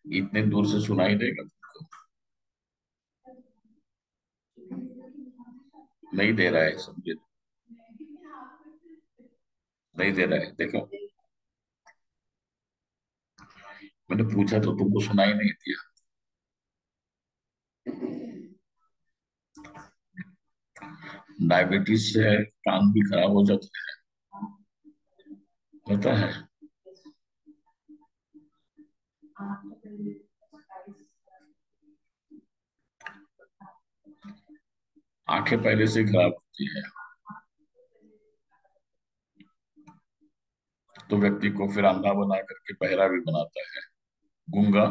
इतने दूर से सुनाई देगा तुमको? नहीं दे रहा है, समझे? नहीं दे रहा है, देखो। मैंने पूछा तो तुमको सुनाई नहीं दिया। डायबिटीज से कान भी खराब हो जाता है, होता है। आंखें पहले से खराब होती है तो व्यक्ति को फिर अंधा बना करके बहरा भी बनाता है, गूंगा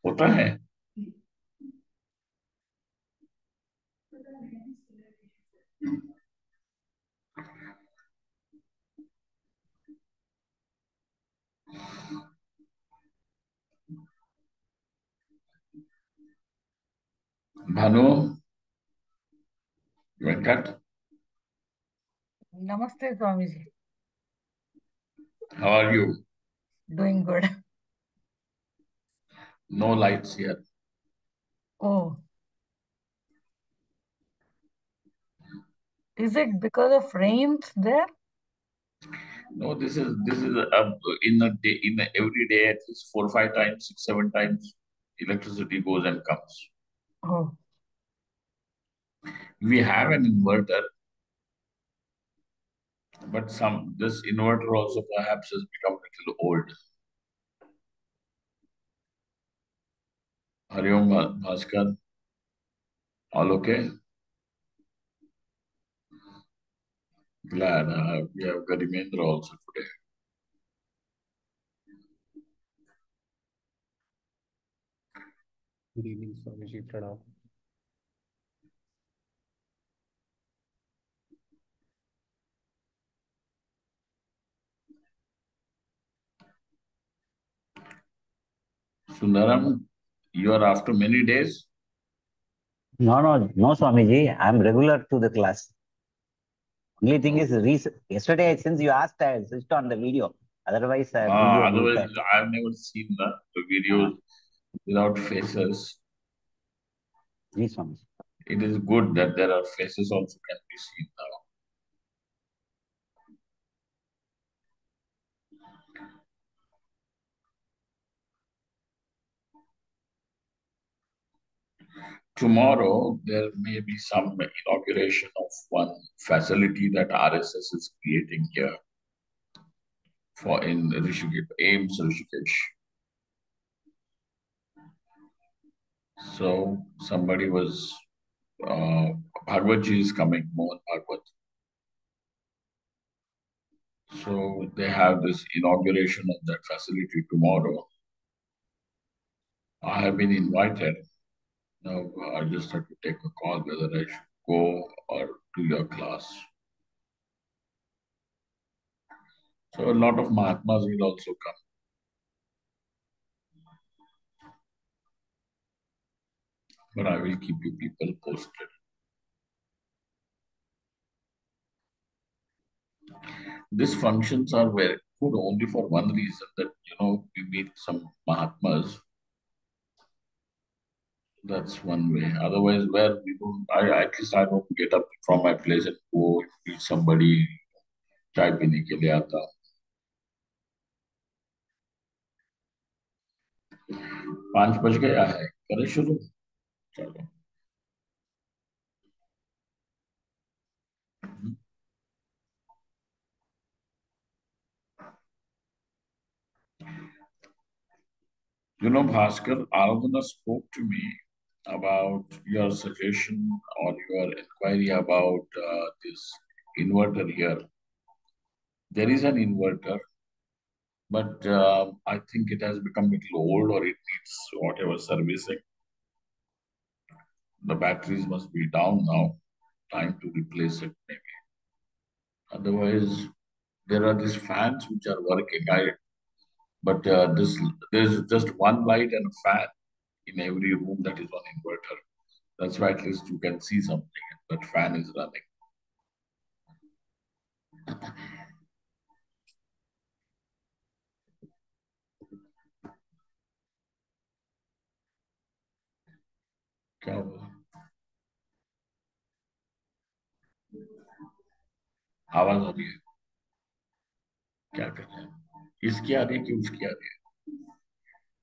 होता है। Bhanu, Venkat, Namaste, Swamiji. How are you? Doing good. No lights here. Oh, is it because of rains there? No, this is in a day, every day at least 4 5 times, 6 7 times, electricity goes and comes. Oh, We have an inverter, but some this inverter also perhaps has become a little old. Hariom Bhaskar, all okay? Glad we have Garimendra also today. Good evening, Swamiji. Pranam. Sundaram, you are after many days. No, Swamiji. I'm regular to the class. Only thing is, yesterday since you asked, I switched on the video. Otherwise, video Otherwise, mute. I've never seen the videos without faces. Yes, Swamiji. It is good that there are faces also can be seen now. Tomorrow, there may be some inauguration of one facility that RSS is creating here for in Rishikesh, AIMS Rishikesh. So somebody was, Bhagwat ji is coming, Mohan Bhagwat. So they have this inauguration of that facility tomorrow. I have been invited. Now I just have to take a call whether I should go or do your class. So a lot of Mahatmas will also come. But I will keep you people posted. These functions are very good only for one reason that we meet some Mahatmas. That's one way. Otherwise, where we don't, at least I don't get up from my place and go meet somebody. चाय पीने के लिए आता हूँ। 5 बज गया है, करें शुरू? चलो। Bhaskar, Aradhana spoke to me about your suggestion or your inquiry about this inverter here. There is an inverter, but I think it has become a little old or it needs whatever servicing. The batteries must be down now. Time to replace it, maybe. Otherwise, there are these fans which are working. But there's just one light and a fan in every room that is on inverter. That's why at least you can see something. That fan is running. क्या हुआ? आवाज आ रही है? क्या कर रहे हैं? इसकी आ रही है कि उसकी आ रही है?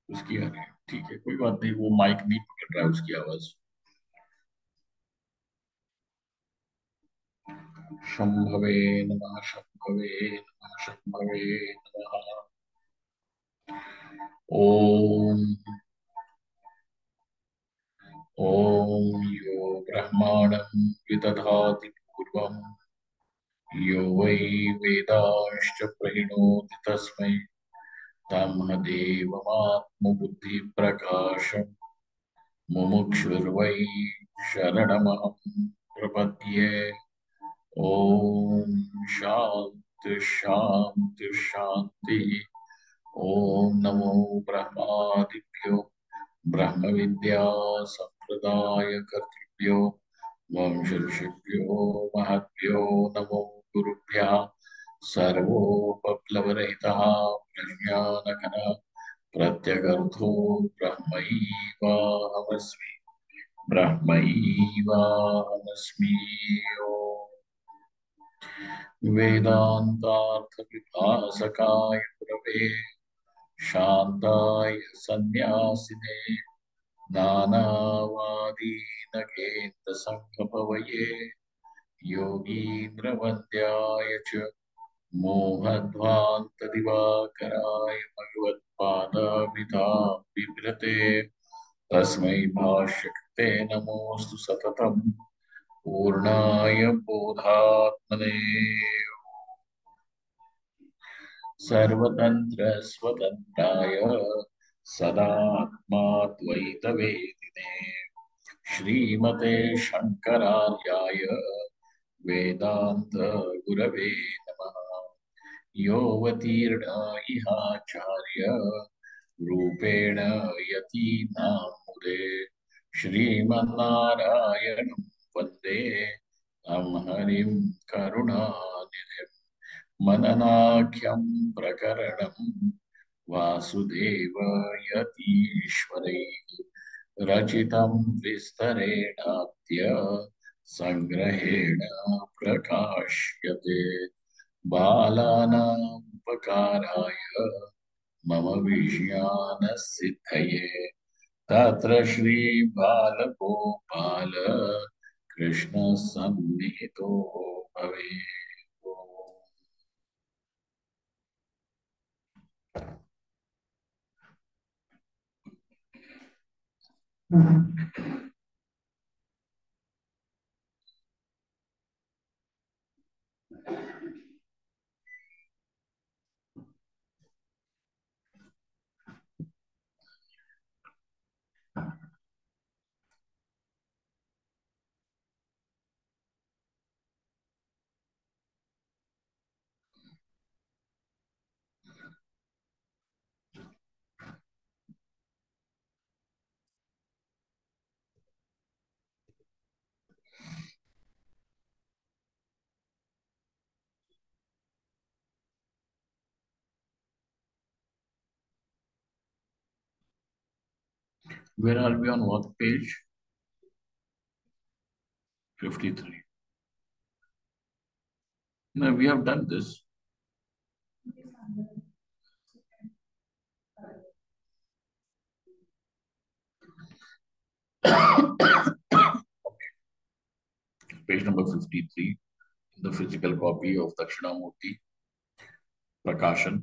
उसकी आ रही है, ठीक है, कोई बात नहीं, वो माइक नहीं पकड़ रहा है उसकी आवाज। शंभवे नमः, शंभवे नमः, शंभवे नमः। ओम ओम यो ब्रह्माणं विदधाति पूर्वं, यो वै वेदांश्च प्रहिणोति तस्मै ब्रह्मदेवमात्मबुद्धिप्रकाशम् मुमुक्षुर्वै शरणमहं प्रपद्ये। ओम शांति शांति शांति। ओम नमो ब्रह्मादिभ्यो ब्रह्म विद्या संप्रदाय कर्तृभ्यो वंश ऋषिभ्यो महद्भ्यो नमो गुरुभ्यः सर्वोपप्लवरहितः प्रज्ञानघनः प्रत्यगर्थो ब्रह्मैवाहमस्मि ब्रह्मैवाहमस्मि। वेदान्तार्थविभासकाय गुरवे शान्ताय सन्न्यासिने नानावादीनकेन्द्रसङ्गपवये योगीन्द्रवन्द्याय च मोहध्वान्तदिवाकराय भगवत्पादाभिधां बिभ्रते तस्मै भाष्यकृते नमोऽस्तु सततम् पूर्णाय बोधात्मने। सर्वतन्त्र स्वतन्त्राय सदात्माद्वैतवेदिने श्रीमते शंकरार्याय वेदांत गुरवे नमः। योऽवतीर्ण इहाचार्य रूपेण यतीनामुदे श्रीमन्नारायणं वन्दे तं हरिं करुणानिधिम्। मननाख्यं प्रकरणं वासुदेव यतीश्वरैः रचितं विस्तरेणाद्य संग्रहेण प्रकाश्यते। बालानामुपकाराय मम विज्ञानसिद्धये तत्र श्रीबालगोपाल कृष्णसन्निहितो भवेत्। Where are we, on what page? 53. No, we have done this. Page number 53 in the physical copy of Dakshinamurti Prakashan.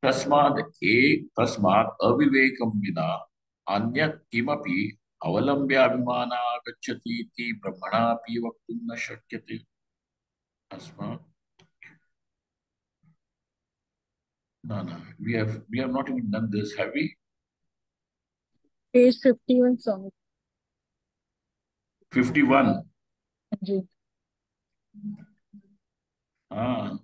तस्मात् अविवेकं विना अन्यत् किमपि अवलम्ब्याभिमानागच्छति इति ब्रह्मणापि वक्तुं न शक्यते। तस्मात् no, we have not even done this, have we? Page 51 song. 51. जी. हाँ,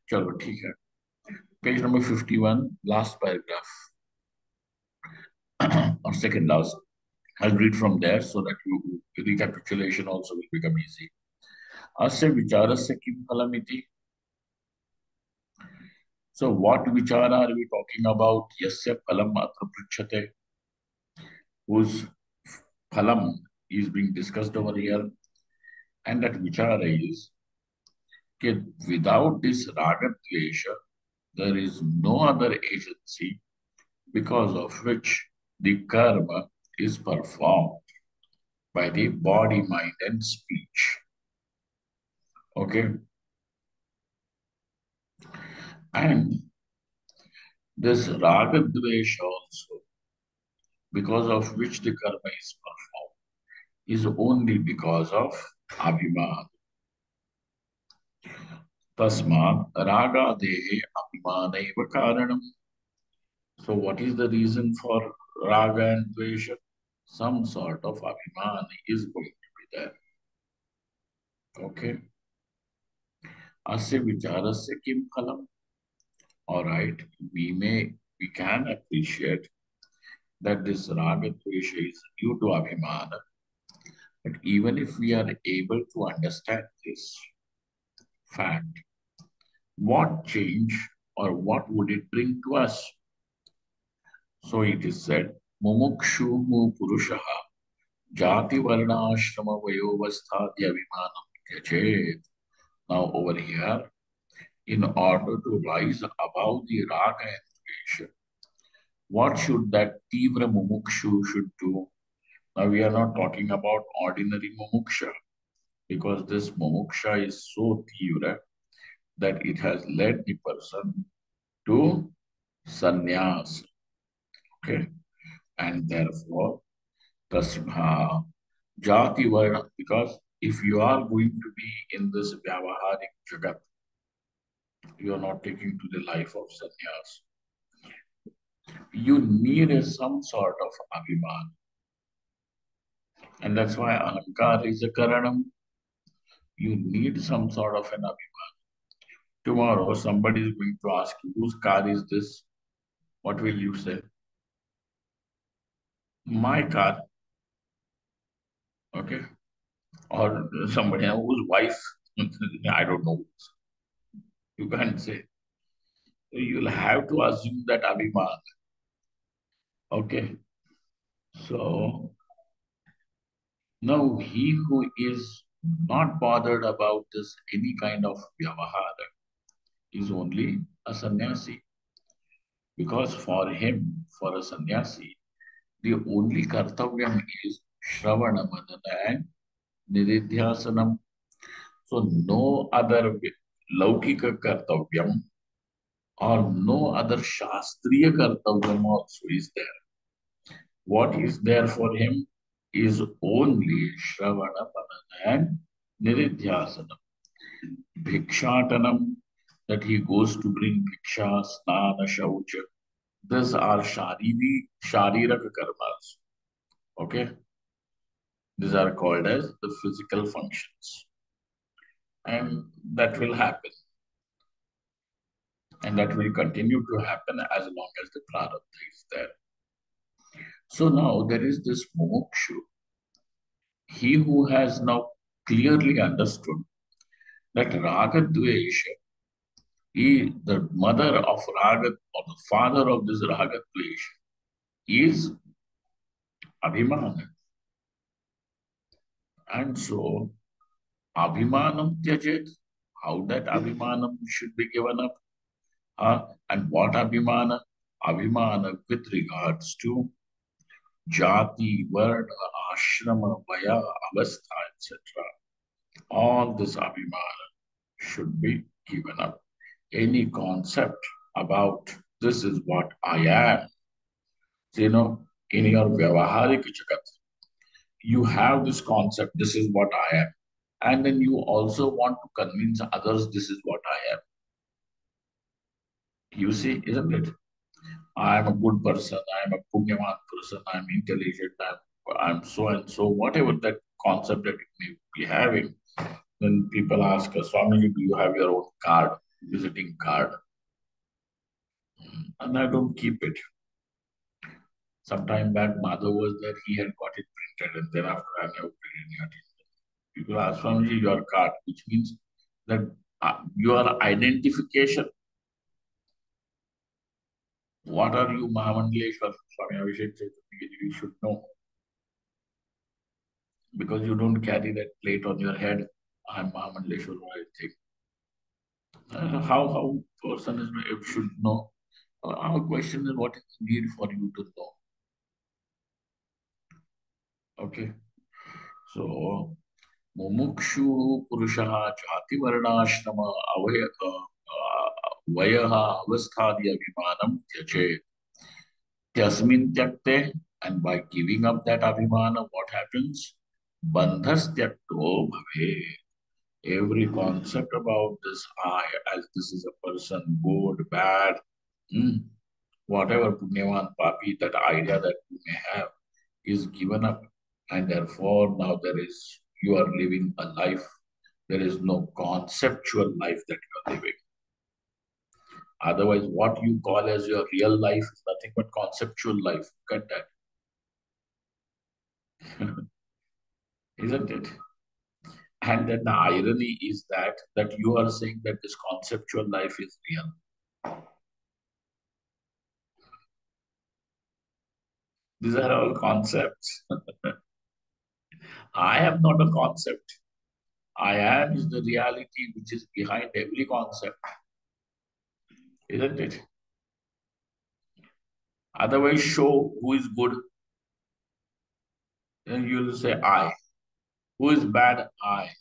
चलो ठीक है। Page number 51, last paragraph or second last. I'll read from there so that recapitulation also will become easy. अस्य विचारस्य किं फलमिति So what vichara are we talking about? Yasya phalam atra pruchate, whose phalam is being discussed over here. And that vichara is that without this raga dvesha, there is no other agency because of which the karma is performed by the body, mind, and speech. Okay? And this raga dvesha also, because of which the karma is performed, is only because of abhiman. Tasmat raga dehe abhimanaiva karanam. So what is the reason for raga and dvesha? Some sort of abhiman is going to be there. Okay? Asya vicharasya kim phalam? All right, we can appreciate that this raga dvesha is due to abhimana. But even if we are able to understand this fact, what change or what would it bring to us? So it is said, Mumukshuhu Purushaha Jati Varna Ashrama Vayovasthadya Vimanam Tyachet. Now over here, in order to rise above the raga and dvesha, what should that Tivra Mumukshu should do? Now we are not talking about ordinary Mumuksha, because this Mumuksha is so Tivra that it has led the person to sannyas. Okay, and therefore, tasma jati varna, because if you are going to be in this vyavaharik jagat, you are not taking to the life of sannyas. You need some sort of abhiman. And that's why ahankar is a karanam. You need some sort of an abhiman. Tomorrow, somebody is going to ask you, whose car is this? What will you say? My car. Okay. Or somebody whose wife. I don't know. You can't say. You'll have to assume that abhiman. Okay. So now he who is not bothered about this any kind of vyavahara is only a sannyasi. Because for him, for a sannyasi, the only kartavyam is shravana manana and nididhyasanam. So no other laukika kartavyam or no other shastriya kartavyam also is there. What is there for him is only shravana manana and nididhyasanam. Bhikshatanam, that he goes to bring bhiksha, snana, shaucha. These are shariraka karmas. Okay? These are called as the physical functions. And that will happen. And that will continue to happen as long as the prarabdha is there. So now there is this mumukshu. He who has now clearly understood that raga dvesha, the mother of raga or the father of this raga dvesha is abhimana. And so abhimanam tyajet, how that abhimanam should be given up. And what abhimana? Abhimana with regards to jati, varna, ashrama, vaya, avastha, etc. All this abhimana should be given up. Any concept about this is what I am. So, in your vyavaharik jagat, you have this concept, this is what I am. And then you also want to convince others this is what I am. You see, isn't it? I am a good person, I am a punyaman person, I am intelligent, I'm so and so, whatever that concept that you may be having. Then people ask us, Swamiji, do you have your own card, visiting card? And I don't keep it. Sometime back, Madhav was there, he had got it printed, and then after I never paid any attention. People ask, Swamiji, your card, which means that your identification What are you, Mahamandleshwar? Swami Abhishek says, you should know. Because you don't carry that plate on your head. I'm Mahamandleshwar, I think. How person should know? Our question is, what is the need for you to know? Okay. So, Mumukshu Purushaha Jati Varnashrama Vayaha Avasthadi Abhimanam Tyache Tyasmin Tyakte, and by giving up that Abhimana, what happens? Bandhas Tyakto Bhave. Every concept about this I, as this is a person, good, bad, hmm, whatever Punyavan Papi, that idea that you may have is given up. And therefore, now you are living a life. There is no conceptual life that you are living. Otherwise, what you call as your real life is nothing but conceptual life. Look at that. Isn't it? And then the irony is that you are saying that this conceptual life is real. These are all concepts. I am not a concept. I am is the reality which is behind every concept. Isn't it? Otherwise, show who is good. Then you will say I. Who is bad? I.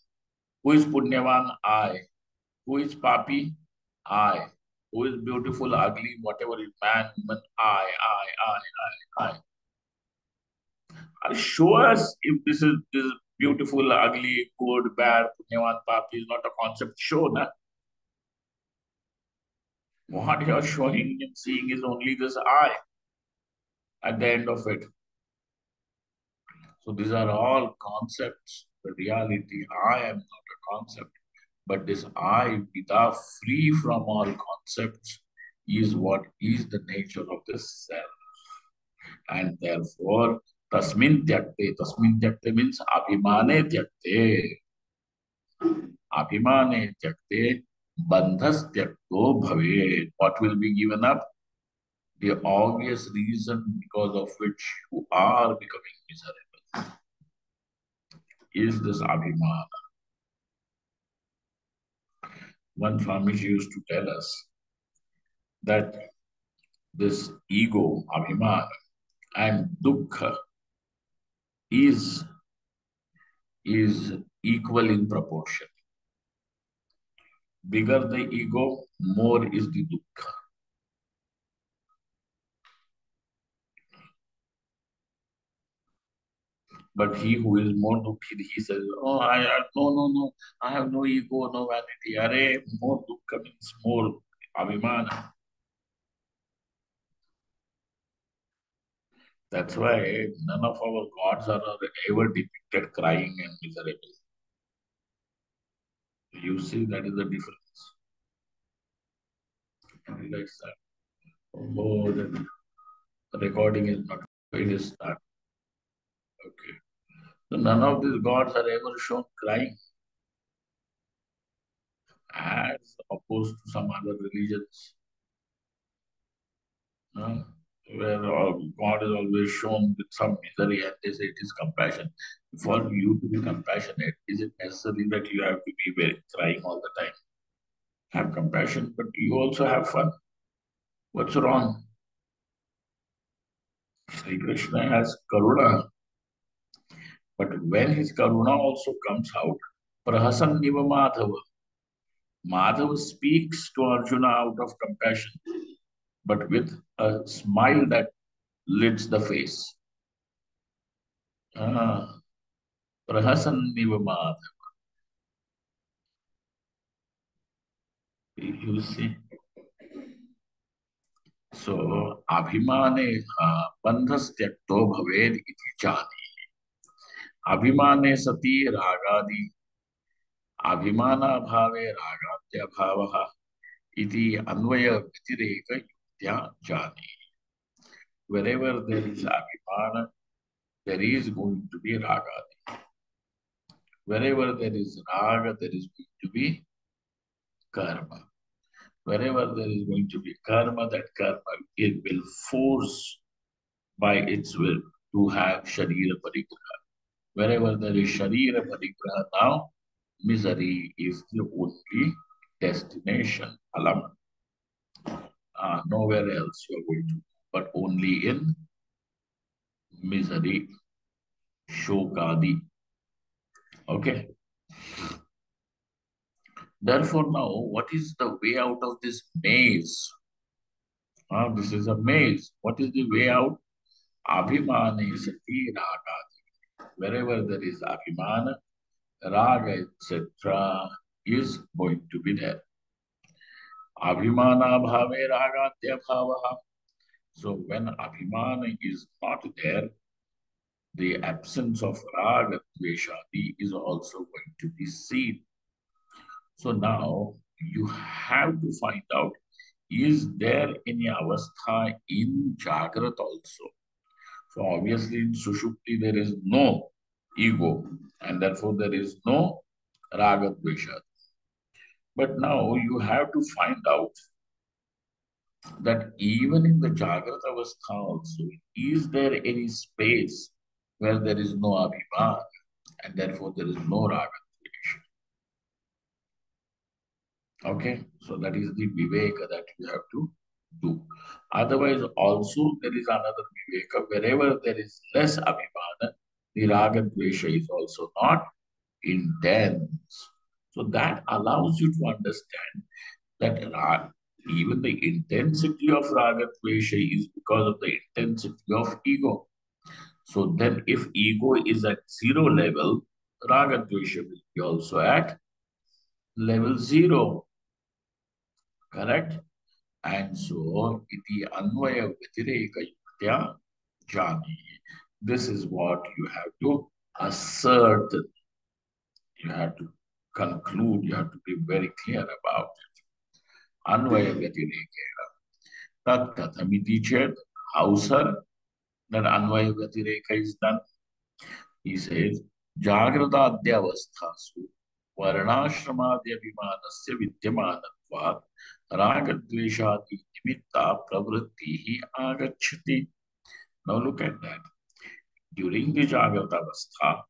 Who is Punyavan? I. Who is Papi? I. Who is beautiful, ugly, whatever is man, woman? I. Show us if this beautiful, ugly, good, bad, Punyavan, Papi is not a concept. Show, na? What you are showing and seeing is only this I at the end of it. So these are all concepts. The reality, I am not a concept. But this I, Vida, free from all concepts, is what is the nature of this self. And therefore, tasmin tyakte means abhimane tyakte. Abhimane tyakte, bandhas tyakto bhave. What will be given up? The obvious reason because of which you are becoming miserable is this abhimana. One Swamiji used to tell us that this ego, abhimana, and dukkha is equal in proportion. Bigger the ego, more is the dukkha. But he who is more dukkha, he says, "Oh, no, I have no ego, no vanity." Are more dukkha means more abhimana. That's why none of our gods are ever depicted crying and miserable. You see, that is the difference. And realize that. Oh, the recording is not. It is start. Okay. So none of these gods are ever shown crying, as opposed to some other religions, uh, where God is always shown with some misery and they say it is compassion. For you to be compassionate, is it necessary that you have to be crying all the time? Have compassion, but you also have fun. What's wrong? Sri Krishna has karuna, but when his karuna also comes out, prahasan niva madhava. Madhava speaks to Arjuna out of compassion, but with a smile that lids the face. Ah, prahasan niva madhava. You see. So, abhimane bandhas tyakto bhaved iti chani. Abhimane sati ragadi. Abhimana bhave ragatya bhavaha. Iti anvaya vyatireka yutya jani. Wherever there is abhimana, there is going to be raga. Wherever there is raga, there is going to be karma. Wherever there is going to be karma, that karma it will force by its will to have sharira parigraha. Wherever there is sharira parigraha now, misery is the only destination. Alam. Nowhere else you are going to, but only in misery, shokadi. Okay. Therefore, now, what is the way out of this maze? This is a maze. What is the way out? Abhimani sati ragati. Wherever there is abhimana, raga, etc., is going to be there. Abhimana bhave ragatya bhavaha. So when abhimana is not there, the absence of raga, dveshadi is also going to be seen. So now you have to find out, is there any avastha in Jagrat also? So obviously in Sushupti there is no ego and therefore there is no raga dvesha. But now you have to find out that even in the Jagrata avastha also, is there any space where there is no abhiman and therefore there is no raga dvesha? Okay, so that is the viveka that you have to do. Otherwise, also there is another viveka. Wherever there is less abhimana, the raga dvesha is also not intense. So that allows you to understand that even the intensity of raga dvesha is because of the intensity of ego. So then if ego is at zero level, raga dvesha will be also at level zero. Correct? And so, iti anvaya vyatireka yuktya jani. This is what you have to assert. You have to conclude. You have to be very clear about it. Anvaya vyatireka. Tat kathamiti ched. How, sir, that anvaya vyatireka is done? He says, Jagradadhyavasthasu varnashramadhyabhimanasya vidyamanatvat ragadveshati nimitta pravrittihi agachati. Now look at that. During the Jagratavastha,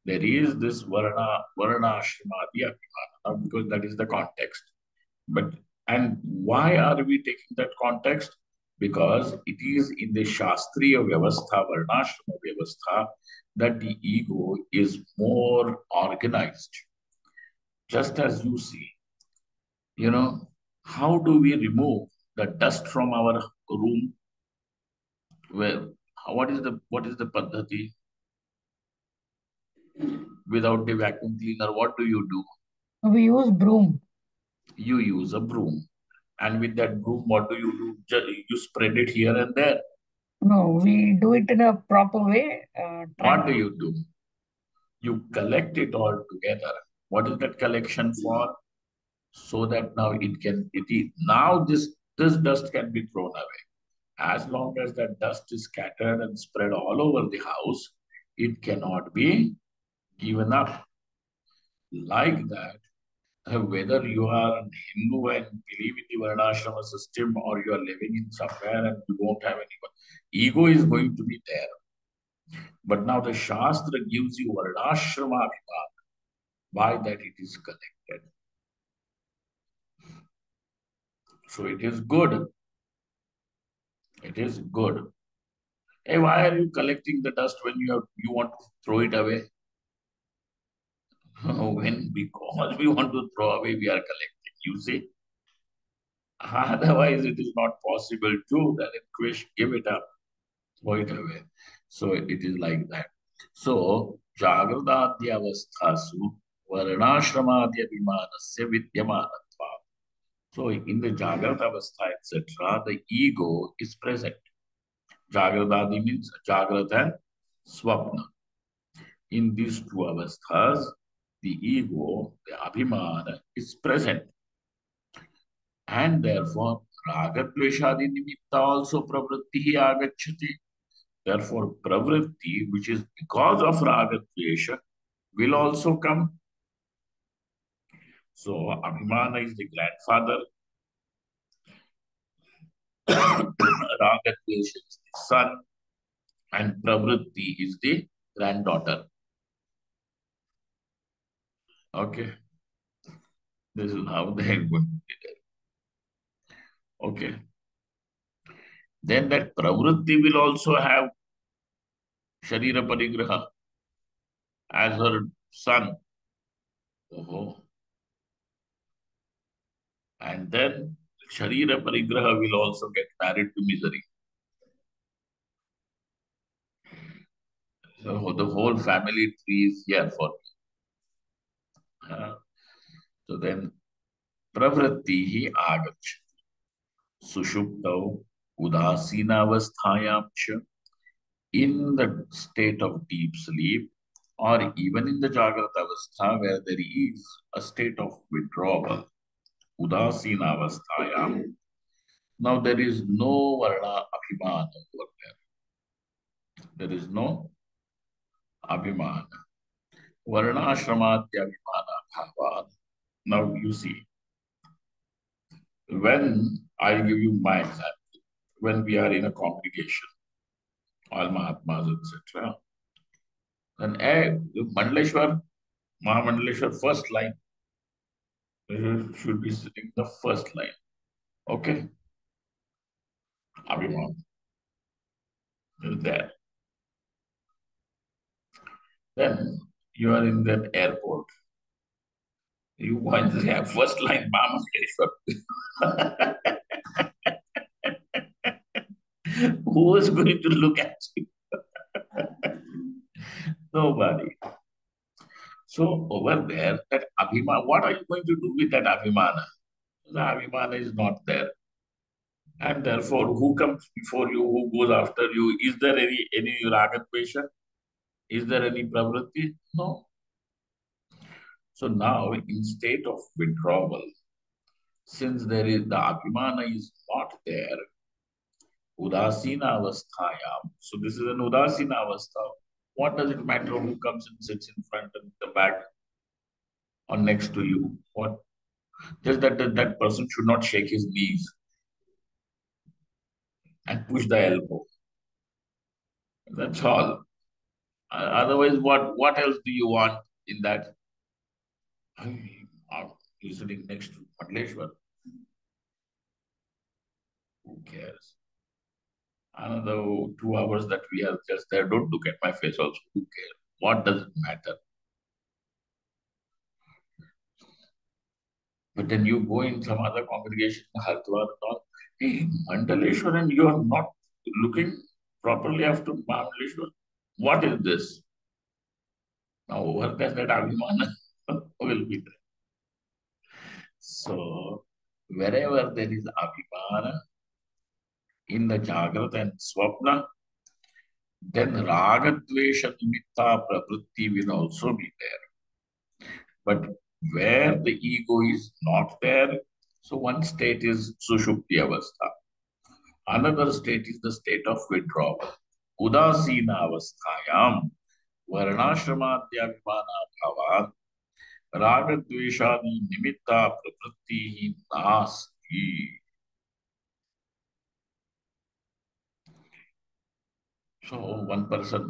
there is this varnashramadhyabhimana, because that is the context. But and why are we taking that context? Because it is in the Shastriya Vyavastha, Varnashrama Vyavastha, that the ego is more organized. Just as you see, how do we remove the dust from our room? Well, what is the paddhati? Without the vacuum cleaner, what do you do? We use broom. You use a broom. And with that broom, what do? You spread it here and there. No, we do it in a proper way. What do you do? You collect it all together. What is that collection for? So that now this dust can be thrown away. As long as that dust is scattered and spread all over the house, it cannot be given up. Like that, whether you are a Hindu and believe in the Varnashrama system or you are living in somewhere and you don't have anyone, ego is going to be there. But now the Shastra gives you Varnashrama Abhiman. Why that it is connected. So it is good. It is good. Hey, why are you collecting the dust when you want to throw it away? Because we want to throw away, we are collecting. You see? Otherwise, it is not possible to. Then Krish, give it up, throw it away. So it is like that. So Jagradadhyavasthasu Varnashramadhyabhimanasya Vidyamanatva. So in the Jagrata Avastha, etc., the ego is present. Jagradadi means Jagrata and Swapna. In these two avasthas, the ego, the Abhimana, is present. And therefore, Ragadveshadi Nimitta also Pravritti Agachati. Therefore, Pravritti, which is because of Ragadvesha, will also come. So, Abhimana is the grandfather, Ragadvesh is the son, and Pravritti is the granddaughter. Okay, this is how they are going to be there. Okay, then that Pravritti will also have Sharira Parigraha as her son. Oh, and then Sharira Parigraha will also get married to misery. So the whole family tree is here for me. So then Pravrittihi agach. Sushuptau Udasinavasthayam cha. In the state of deep sleep, or even in the Jagrata Avastha where there is a state of withdrawal, Udasinavasthayam. Now there is no Varna Abhimana over there. There is no Abhimana. Varnashramadhya Abhimana Bhavan. Now you see, when I give you my example, when we are in a congregation, all Mahatmas, etc., then Mandaleshwar, Mahamandaleshwar, first line, should be sitting the first line. Okay? Abhiman is there. Then you are in that airport. You want to have first line Mahamandaleshwar. Who is going to look at you? Nobody. So over there, that Abhimana, what are you going to do with that Abhimana? The Abhimana is not there. And therefore, who comes before you, who goes after you? Is there any ragat patient? Is there any pravritti? No. So now, in state of withdrawal, since there is the abhimana is not there, udasina avasthayam. So this is an udasina avastha. What does it matter who comes and sits in front of the back or next to you? What? Just that person should not shake his knees and push the elbow. That's all. Otherwise, what else do you want in that? He's sitting next to Mandaleshwar. Who cares? Another 2 hours that we are just there. Don't look at my face also. Who cares? What does it matter? But then you go in some other congregation, Hardwar and all. Hey, Mandaleshwar, and you are not looking properly after Mandaleshwar. What is this? Now over there, that Abhimana will be there. So wherever there is Abhimana in the Jagrata and Swapna, then Ragadvesha Nimitta Pravritti will also be there. But where the ego is not there, so one state is Sushupti Avastha. Another state is the state of withdrawal. Udasina Avasthayam Varnashramadhyabhimana Bhavan Ragadveshadi Nimitta Pravritti Nasti. So one person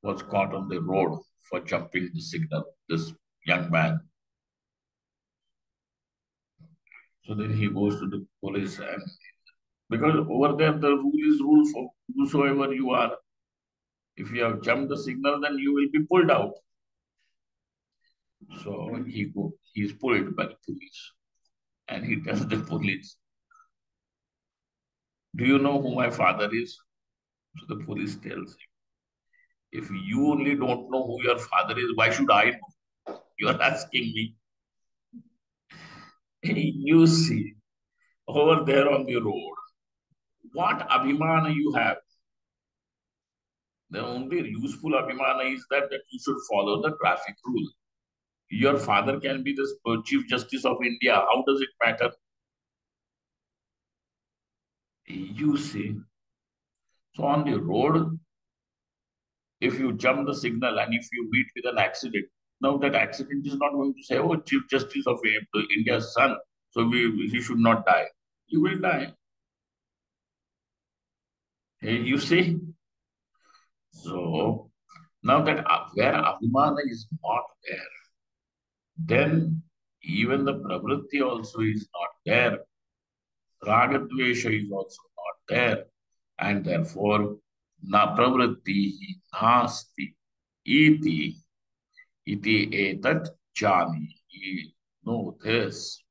was caught on the road for jumping the signal, this young man. So then he goes to the police, and because over there the rule for whosoever you are. If you have jumped the signal, then you will be pulled out. So he is pulled by the police, and he tells the police, "Do you know who my father is?" So the police tells him, "If you only don't know who your father is, why should I know? You are asking me." You see, over there on the road, what abhimana you have? The only useful abhimana is that you should follow the traffic rule. Your father can be the Chief Justice of India. How does it matter? You see. So on the road, if you jump the signal and if you meet with an accident, now that accident is not going to say, "Oh, Chief Justice of India's son, So he should not die. He will die. You see? So now that where Abhimana is not there, then even the pravritti also is not there. Ragadvesha is also not there. And therefore, na pravritti nasti iti etat jani. Know this.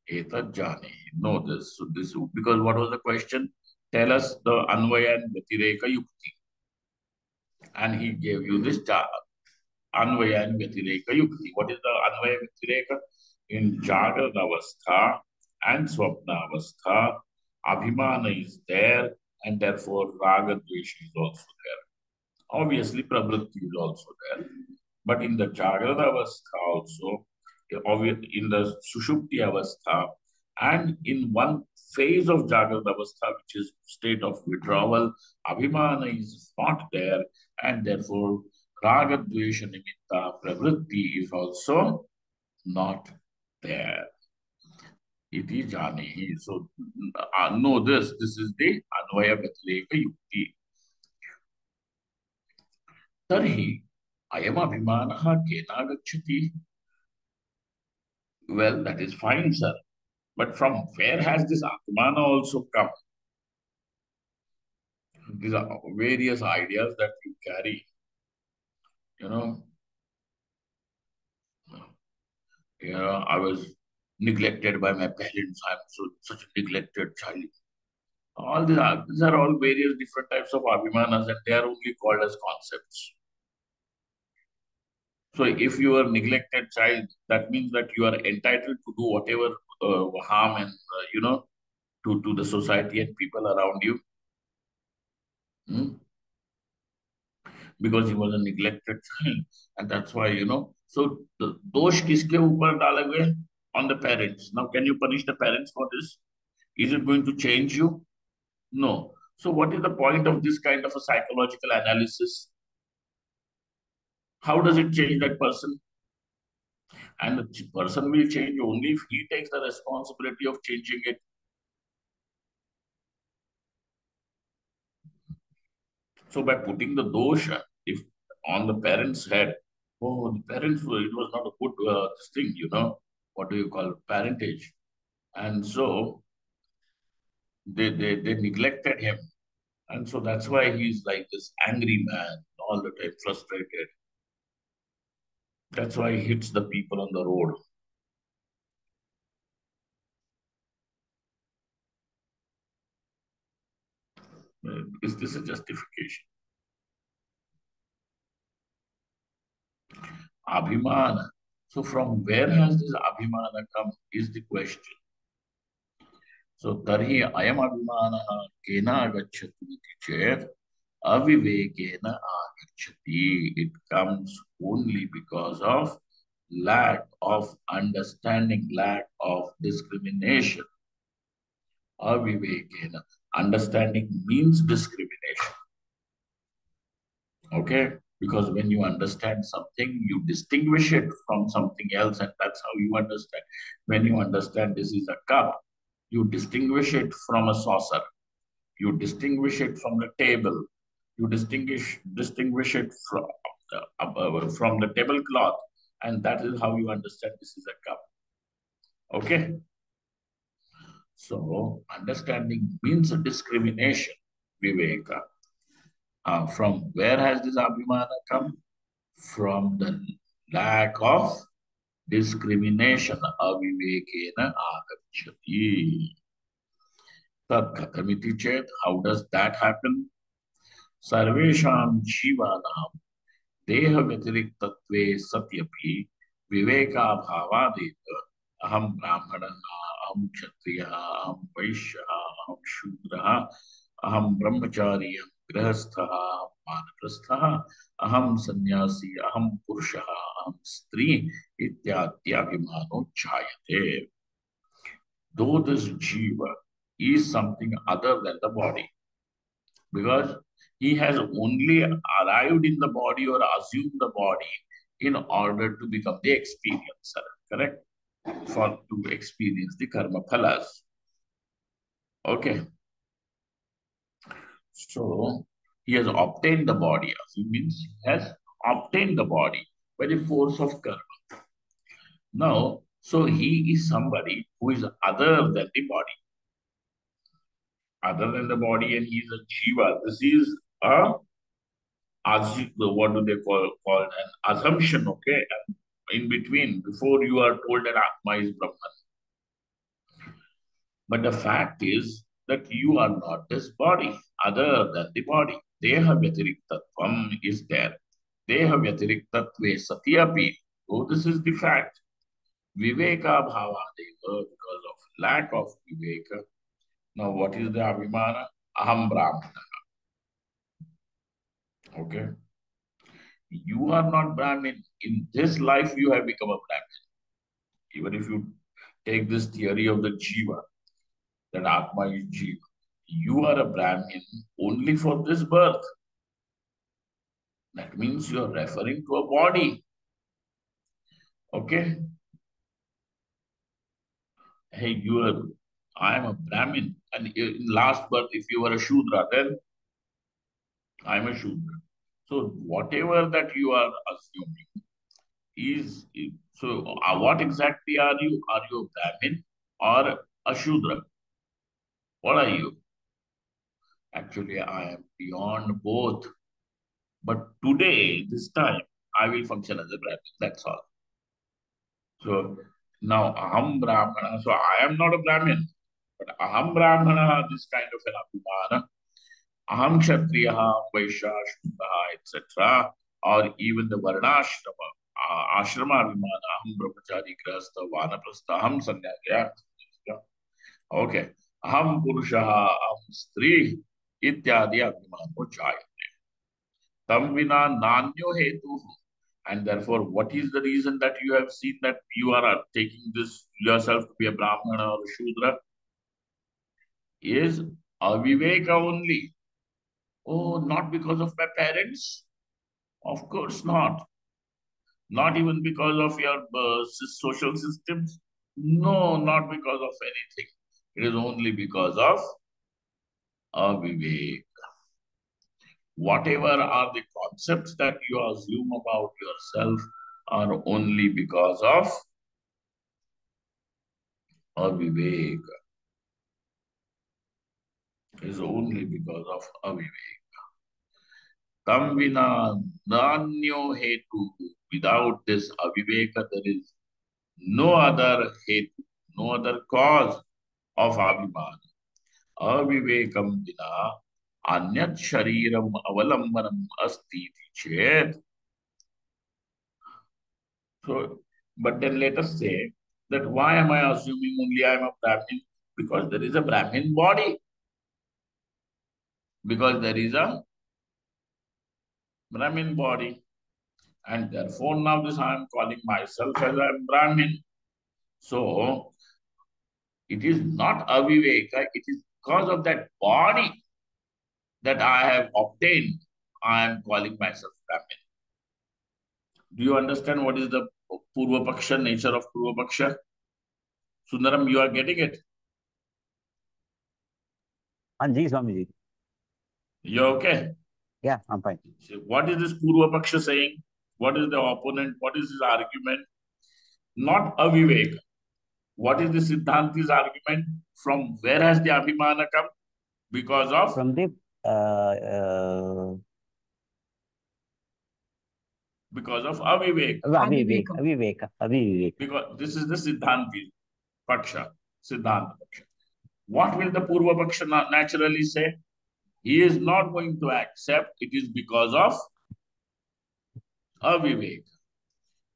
Etat jani. Know this. So this, because what was the question? Tell us the Anvaya and Vyatireka Yukti. And he gave you this Anvaya and Vyatireka Yukti. What is the Anvaya Vyatireka? In Jagrana Avastha and Swapna Avastha, Abhimana is there, and therefore Raga Dvesha is also there. Obviously, Pravritti is also there. But in the Jagrana Avastha also, in the Sushupti Avastha, and in one phase of Jagrana Avastha, which is state of withdrawal, Abhimana is not there, and therefore Raga Dvesha Nimitta Pravritti is also not there. Iti Jani. So know this. This is the Anvaya Vyatireka Yukti. Tarhi Ayam Abhimanaha Kena Gacchati. Well, that is fine, sir. But from where has this Atmana also come? These are various ideas that you carry. You know, I was neglected by my parents. I'm such a neglected child. All these are all various different types of abhimanas, and they are only called as concepts. So if you are a neglected child, that means that you are entitled to do whatever harm and to the society and people around you. Because he was a neglected child, and that's why So the dosh kiske upar dale hue? On the parents. Now, can you punish the parents for this? Is it going to change you? No. So what is the point of this kind of a psychological analysis? How does it change that person? And the person will change only if he takes the responsibility of changing it. So by putting the dosha, if on the parents' head, oh, the parents, it was not a good thing, what do you call parentage? And so they neglected him. And so that's why he's like this angry man, all the time frustrated. That's why he hits the people on the road. Is this a justification? Abhimana. So from where has this Abhimana come is the question. So tarhi ayam abhimanaha kena agacchati iti chet avivekena agacchati. It comes only because of lack of understanding, lack of discrimination. Avivekena. Understanding means discrimination. Okay? Because when you understand something, you distinguish it from something else, and that's how you understand. When you understand this is a cup, you distinguish it from a saucer. You distinguish it from the table. You distinguish it from the tablecloth, and that is how you understand this is a cup. Okay? So understanding means a discrimination, Viveka. From where has this abhimana come? From the lack of discrimination. Avivekena agacchati. Tat kathamiti chet. How does that happen? Sarvesham jivanam देह व्यतिरिक्तत्वे सत्यपि विवेकाभावादेव अहम ब्राह्मणः अहम क्षत्रियः अहम वैश्यः अहम शूद्रः अहम ब्रह्मचारी अहम गृहस्थः अहम वानप्रस्थः अहम सन्यासी अहम पुरुषः अहम स्त्री इत्याद्यभिमानो जायते. Though this jiva is something other than the body, because he has only arrived in the body or assumed the body in order to become the experiencer. Correct? for to experience the karma phalas. Okay. So he has obtained the body. It means he has obtained the body by the force of karma. Now, so he is somebody who is other than the body. Other than the body, and he is a jiva. This is a what do they call an assumption, okay? And in between, before you are told that Atma is Brahman. But the fact is that you are not this body, other than the body. Deha Vyatiriktatvam is there. Deha Vyatiriktatve Satyapi. So this is the fact. Viveka Bhavadeva, because of lack of Viveka. Now, what is the Abhimana? Aham Brahmana. Okay. You are not Brahmin. In this life, you have become a Brahmin. Even if you take this theory of the Jiva, that Atma is Jiva, you are a Brahmin only for this birth. That means you are referring to a body. Okay? Hey, I am a Brahmin. And in last birth, if you were a Shudra, then I am a Shudra. So whatever that you are assuming is, so what exactly are you? Are you a Brahmin or a Shudra? What are you? Actually, I am beyond both. But today, this time, I will function as a Brahmin. That's all. So now Aham Brahmana. So I am not a Brahmin, but Aham Brahmana, this kind of an Abhimana, Aham Kshatriyaha, Vaishya, Shudra, etc., or even the Varnashrama, Ashrama Abhimana, Aham Brahmachari, Grahastha, Vanaprastha, Aham Sanyaya. Okay. Aham Purushaha, Aham Stri, Ityadi Abhimano Jayate. Tam vina nanyo hetu. And therefore, what is the reason that you have seen that you are taking this yourself to be a Brahmana or a Shudra? Is aviveka only. Oh, not because of my parents? Of course not. Not even because of your social systems? No, not because of anything. It is only because of avivek. Whatever are the concepts that you assume about yourself are only because of avivek. Is only because of avivek. Tam vina nanyo hetu. Without this aviveka, there is no other hetu, no other cause of abhiman. Avivekam vina anyat shariram avalambanam asti chet. So, but then let us say that why am I assuming only I am a Brahmin? Because there is a Brahmin body. Because there is a Brahmin body. And therefore now this I am calling myself as a Brahmin. So it is not aviveka, it is because of that body that I have obtained, I am calling myself Brahmin. Do you understand what is the Purva Paksha, nature of Purva Paksha? Sundaram, you are getting it? Ji, Swamiji. You're okay? Yeah, I'm fine. So what is this Purva Paksha saying? What is the opponent? What is his argument? Not aviveka. What is the Siddhanti's argument? From where has the Abhimana come? Because of? From the Because of aviveka. Aviveka. Because this is the Siddhanti Paksha, Siddhanta Paksha. What will the Purva Paksha naturally say? He is not going to accept it is because of aviveka.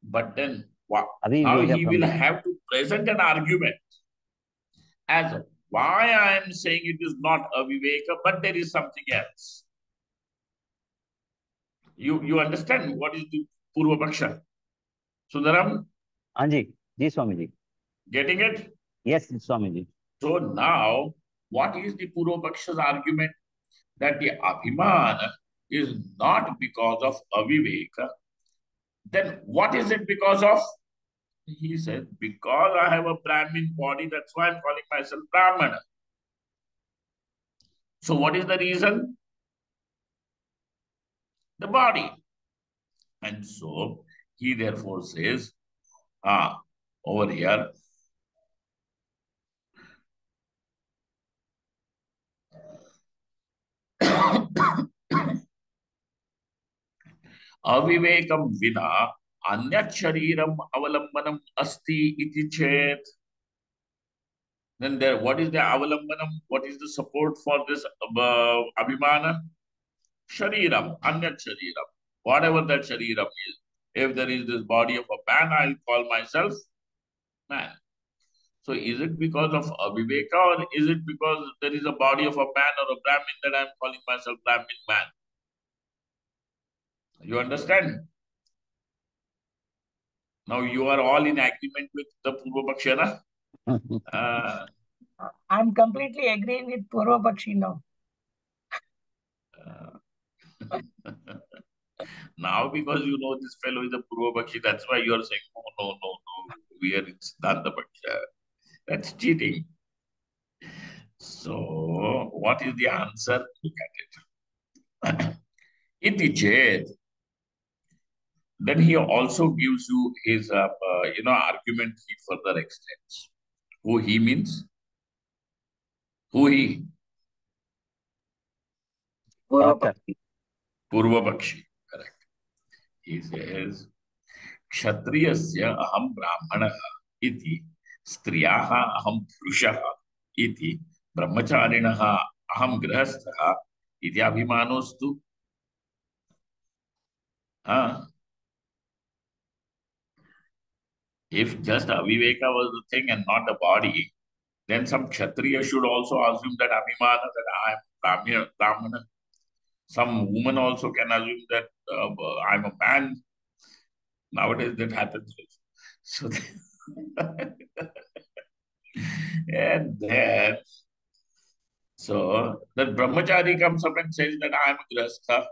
But then what? Now he will have to present an argument as why I am saying it is not aviveka, but there is something else. You understand what is the Purva Paksha? Sundaram? Ji, Swamiji. Getting it? Yes, Swamiji. So now, what is the Purva Paksha's argument? That the Abhimana is not because of aviveka. Then what is it because of? He said, because I have a Brahmin body, that's why I'm calling myself Brahmana. So what is the reason? The body. And so he therefore says, over here, अविवेकम विना अन्यत् शरीरम अवलंबनम अस्ति इति चेत. Then there, what is the avalambanam? What is the support for this abhimana? Shariram, anyat shariram. Whatever that shariram is. If there is this body of a man, I'll call myself man. So is it because of aviveka, or is it because there is a body of a man or a Brahmin that I'm calling myself Brahmin man? You understand? Now you are all in agreement with the Purva Pakshana? I'm completely agreeing with Purva Pakshi now. Now, because you know this fellow is a Purva Pakshi, that's why you are saying, no, no, no, no, we are in Siddhanta Paksha. That's cheating. So, what is the answer? Look at it. Iti ched. Then he also gives you his, argument he further extends. Who he means? Who he? Purva Purva Pakshi. Correct. He says, क्षत्रियस्य अहम ब्राह्मणः इति स्त्रियाः अहम पुरुषः इति ब्रह्मचारिणः अहम गृहस्थः इति अभिमानोस्तु. If just aviveka was the thing and not the body, then some kshatriya should also assume that abhimana, that I am brahmana. Some woman also can assume that I'm a man. Nowadays that happens. So, and then, so that brahmachari comes up and says that I am a grastha.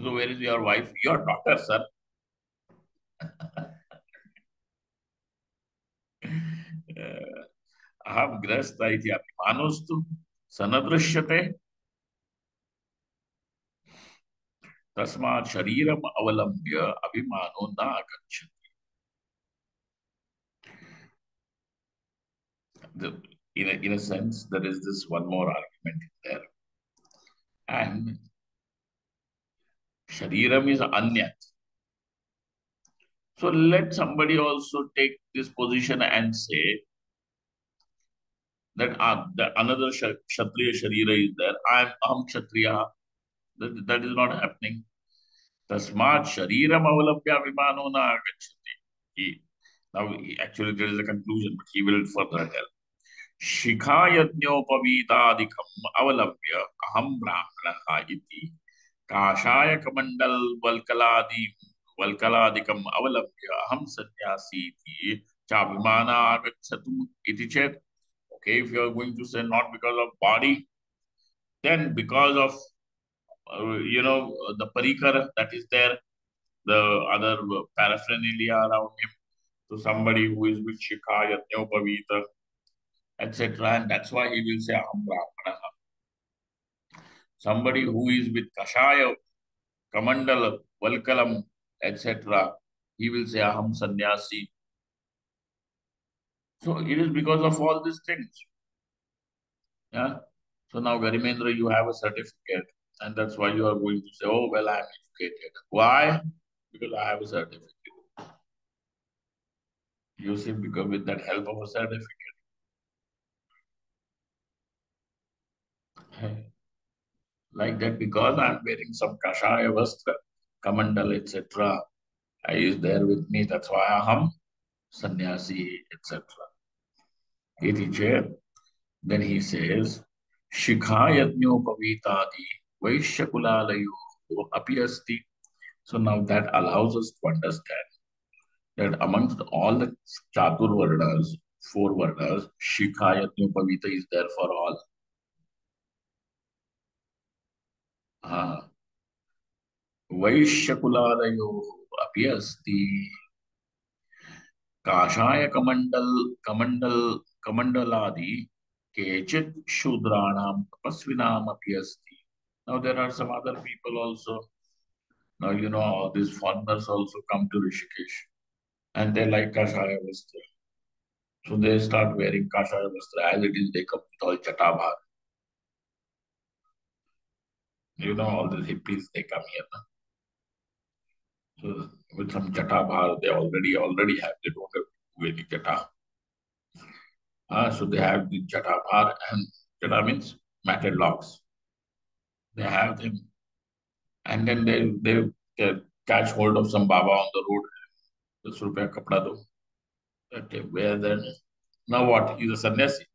So where is your wife? Your daughter, sir. Aham grastha iti abhimanostu sanadrishyate tasmat shariram avalambya abhimano na agachyati. In a sense, there is this one more argument there. And shariram is anyat. So let somebody also take this position and say that another kshatriya sharira is there. Aham kshatriya. That is not happening. Tasmat shariram avalambya abhimano na agachyati. Now, actually, there is a conclusion, but he will further tell. शिखायज्ञोपवीतादिकम् अवलंब्य अहम ब्राह्मणः इति काषायकमण्डल वल्कलादिकम् अवलंब्य अहम सन्यासी इति चाभिमाना आगच्छतु इति चेत्. Okay, if you are going to say not because of body, then because of the parikar that is there, the other paraphernalia around him. So somebody who is with shikha yajñopavita, etc. And that's why he will say Aham Brahmana. Somebody who is with Kashaya, Kamandala, Valkalam, etc., he will say Aham Sannyasi. So it is because of all these things. Yeah. So now, Garimendra, you have a certificate, and that's why you are going to say, oh, well, I'm educated. Why? Because I have a certificate. You see, because with that help of a certificate. Like that, because I'm wearing some Kashaya Vastra, Kamandal, etc., is there with me. That's why Aham sannyasi, etc. Iti chet. Then he says, Shikha yajñopavitadi vaishakulalayo api asti. So now that allows us to understand that amongst all the Chatur Varnas, four Varnas, Shikha yajñopavita is there for all. Vaishakulalayo api asti. काषाय कमंडलादि केचित् शूद्राणां tapasvinaमपि अस्ति. Now there are some other people also. Now all these foreigners also come to Rishikesh and they like Kashaya Vastra. So they start wearing Kashaya Vastra. As it is, they come with all Chatabhar. All these hippies, they come here. Na? So with some Chatabhar, they already have. They don't have to do any Chata. So they have the Chatabhar, and Chata means matted locks. They have them. And then they catch hold of some Baba on the road. ₹10 kapda do. They wear them. Now what? He's a sannyasi.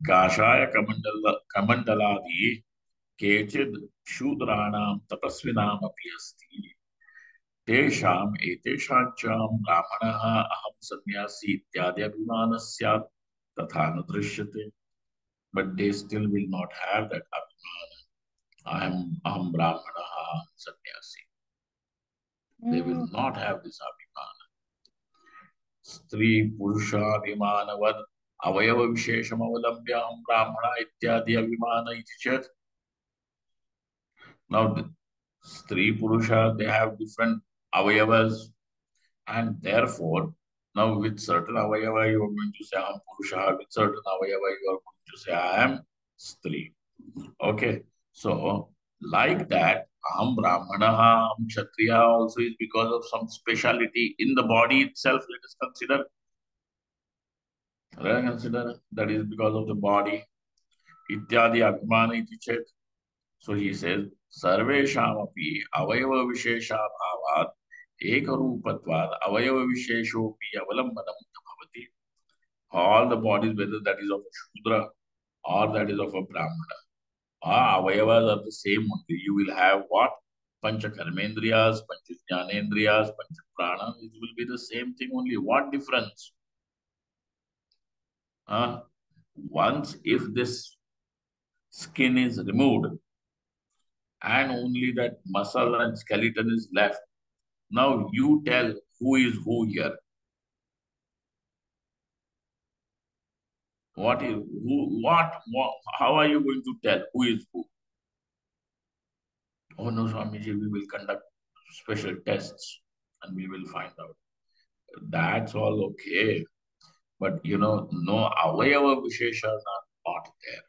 काषाय कमण्डलादि केचिद् शूद्राणां तपस्विनामपि अस्ति तेषाम् एतेषाञ्च ब्राह्मणः अहं सन्यासी इत्यादि अभिमानः स्यात् तथा न दृश्यते. But they still will not have that abhiman. Aham brahmanah sannyasi. They will not have this abhiman. Stri purushabhimanavad avayava vishesham avalambya aham brahmana ityadi abhimana iti chet. Now, the Stri Purusha, they have different avayavas, and therefore, now with certain avayava, you are going to say I am Purusha, with certain avayava, you are going to say I am Stri. Okay, so like that, Aham Brahmanaha, Aham Kshatriya also is because of some speciality in the body itself. Let us consider. That is because of the body. Ityadi Abhimana iti chet. So he says, Sarveshamapi avayava vishesha bhavat ekarupatvad avayava visheshopi avalambanam bhavati. All the bodies, whether that is of a Shudra or that is of a Brahmana, avayavas are the same only. You will have what? Pancha karmendriyas, pancha jnanendriyas, pancha prana. It will be the same thing only. What difference? Once if this skin is removed, and only that muscle and skeleton is left. Now you tell who is who here. What is who? What? How are you going to tell who is who? Oh no, Swamiji, we will conduct special tests and we will find out. That's all okay. But no avayava visheshas are not there.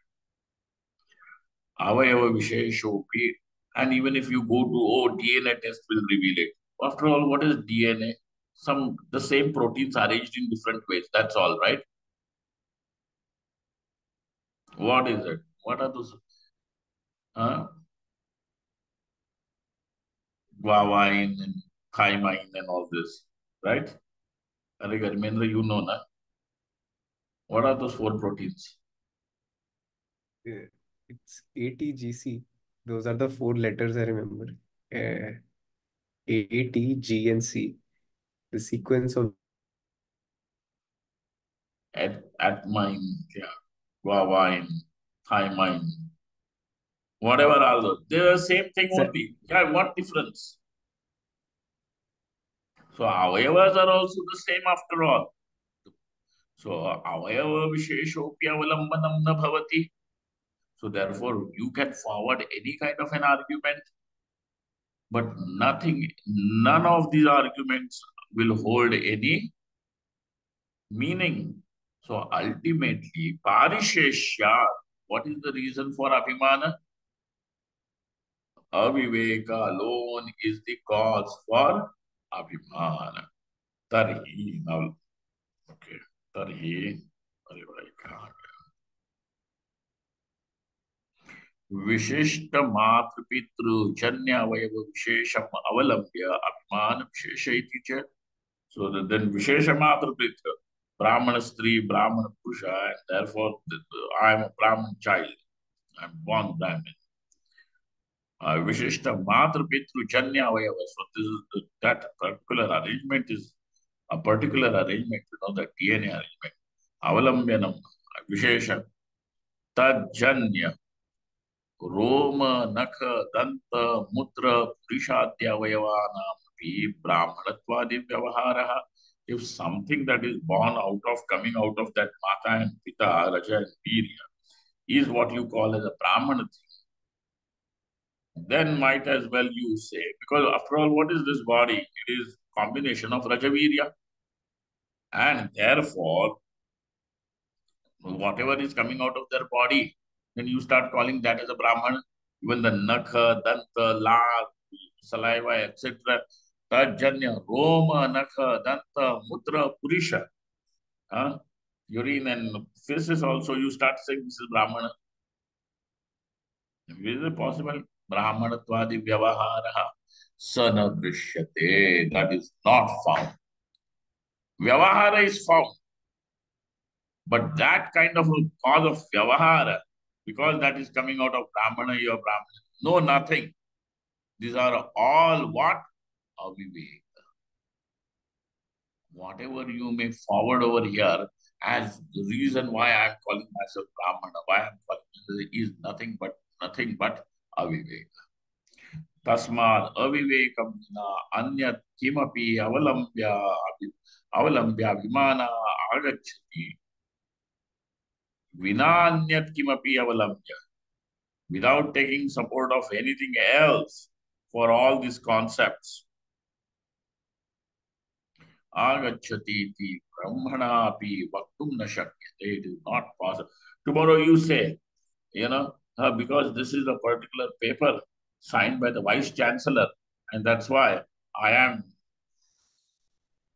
Avayava visheshopi. And even if you go to, DNA test will reveal it. After all, what is DNA? The same proteins arranged in different ways. That's all, right? What is it? What are those? Guanine and thymine and all this, right? Remember, na? What are those 4 proteins? It's ATGC. Those are the 4 letters I remember. A, T, G, and C. The sequence of Atmine, guanine, thymine, whatever are those. They're the same thing only. Yeah, what difference? So avayavas are also the same after all. So avayava visheshopi avalambanam na bhavati. So therefore, you can forward any kind of an argument, but none of these arguments will hold any meaning. So ultimately, parisheshya, what is the reason for abhimana? Aviveka alone is the cause for abhimana. Tarhi, now, okay, tarhi, विशिष्ट मातृपितृ जन्य अवयव विशेषम अवलंब्य अभिमान विशेष इति च. So then vishesha matrapitra, Brahmana stri, Brahmana purusha, and therefore I am a Brahman child. I am born Brahmin. Vishishta matrapitru janya avayava. So that particular arrangement is a particular arrangement, the DNA arrangement. Avalambyanam, vishesha, tajanya. रोम नख दंत मूत्र पुरुषाद्य अवयवानां Tarihi Brahmanatvadi Vyavaharaha. If something that is born out of, coming out of that Mata and Pita, Raja and Virya, is what you call as a Brahmana thing, then might as well you say, because after all, what is this body? It is combination of Raja Virya, and therefore, whatever is coming out of their body, then you start calling that as a Brahman. Even the Nakha, Danta, La, saliva, etc. Tajanya, Roma, Nakha, Danta, Mutra, Purisha. Urine and feces also, you start saying this is Brahmana. Is it possible? Brahmanatvadi Vyavaharaha Sana Drishyate. That is not found. Vyavahara is found. But that kind of a cause of Vyavahara, because that is coming out of Brahmana, you are Brahmana. No, nothing. These are all what? Avivek. Whatever you may forward over here as the reason why I am calling myself Brahmana, why I am calling myself is nothing but Avivek. Tasmad Avivekam na anyat kimapi avalambya vimana agachati vinanyat kimapi avalambya, without taking support of anything else for all these concepts. Agachati iti brahmana api vaktum na shakyate. It is not possible. Tomorrow you say, because this is a particular paper signed by the Vice Chancellor, and that's why I am